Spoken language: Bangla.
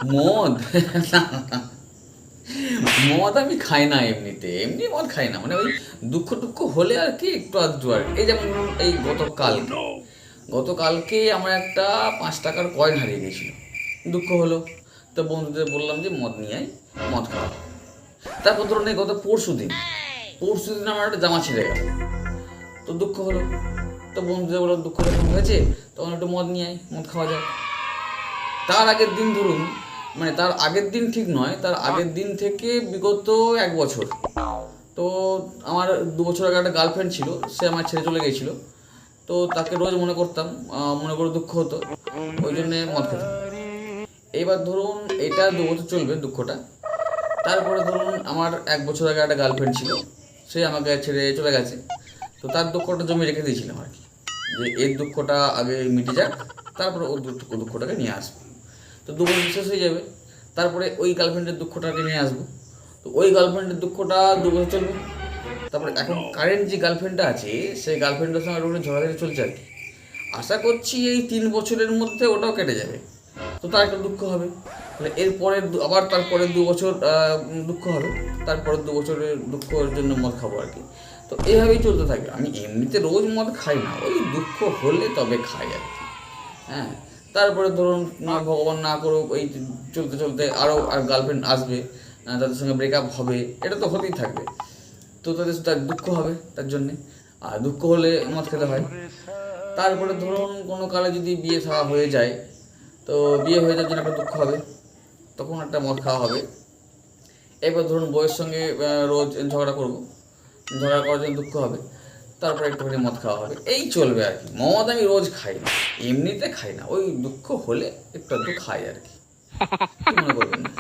মদ মদ আমি খাই না এমনিতে, এমনি মদ খাই না, মানে ওই দুঃখ টুক্ষ হলে আর কি একটু আধটু আর কি। এই যেমন ধরুন এই গতকালকে আমার একটা 5 টাকার কয়েন হারিয়ে গেছিল, দুঃখ হলো। তো বন্ধুদের বললাম যে মদ নিয়ে আয়, মদ খাওয়া। তারপর ধরুন এই গত পরশু দিন আমার একটা জামা ছিঁড়ে গেল, তো দুঃখ হলো। তো বন্ধুদের বললাম দুঃখ যখন হয়েছে তখন একটু মদ নিয়ে আয়, মদ খাওয়া যায়। তার আগের দিন ধরুন, মানে তার আগের দিন ঠিক নয়, তার আগের দিন থেকে বিগত 1 বছর, তো আমার 2 বছর আগে একটা গার্লফ্রেন্ড ছিল, সে আমার ছেড়ে চলে গেছিলো। তো তাকে রোজ মনে করতাম, মনে করে দুঃখ হতো, ওই জন্যে মদ খেতাম। এইবার ধরুন এটা 2 বছর চলবে দুঃখটা। তারপরে ধরুন আমার 1 বছর আগে একটা গার্লফ্রেন্ড ছিল, সে আমাকে ছেড়ে চলে গেছে। তো তার দুঃখটা জমি রেখে দিয়েছিলাম আর কি, যে এর দুঃখটা আগে মিটে যাক, তারপরে ওর দুঃখটাকে নিয়ে আসবো। তো 2 বছর শেষ হয়ে যাবে, তারপরে ওই গার্লফ্রেন্ডের দুঃখটাকে নিয়ে আসবো। তো ওই গার্লফ্রেন্ডের দুঃখটা 2 বছর চলবে। তারপরে এখন কারেন্ট যে গার্লফ্রেন্ডটা আছে, সেই গার্লফ্রেন্ডের সঙ্গে ওটা ঝগড়াঝাটি চলছে আর কি। আশা করছি এই 3 বছরের মধ্যে ওটাও কেটে যাবে, তো তার একটা দুঃখ হবে। তাহলে এরপরে আবার তারপরে 2 বছর দুঃখ হবে, তারপরে 2 বছরের দুঃখের জন্য মদ খাবো আর কি। তো এইভাবেই চলতে থাকে। আমি এমনিতে রোজ মদ খাই না, ওই দুঃখ হলে তবে খাই আর কি। হ্যাঁ, তারপরে ধরুন না ভগবান না করুক, এই চলতে চলতে আরও আর গার্লফ্রেন্ড আসবে, তাদের সঙ্গে ব্রেকআপ হবে, এটা তো হতেই থাকবে। তো তার দুঃখ হবে তার জন্যে, আর দুঃখ হলে মদ খেতে হয়। তারপরে ধরুন কোনো কালে যদি বিয়ে থাওয়া হয়ে যায়, তো বিয়ে হয়ে যাওয়ার জন্য একটা দুঃখ হবে, তখন একটা মদ খাওয়া হবে। এবার ধরুন বউয়ের সঙ্গে রোজ ঝগড়া করবো, ঝগড়া করার জন্য দুঃখ হবে, তারপরে একটুখানি মদ খাওয়া হবে, এই চলবে আর কি। মদ আমি রোজ খাই না, এমনিতে খাই না, ওই দুঃখ হলে একটু একটু খাই আর কি। কি মনে করবেন না?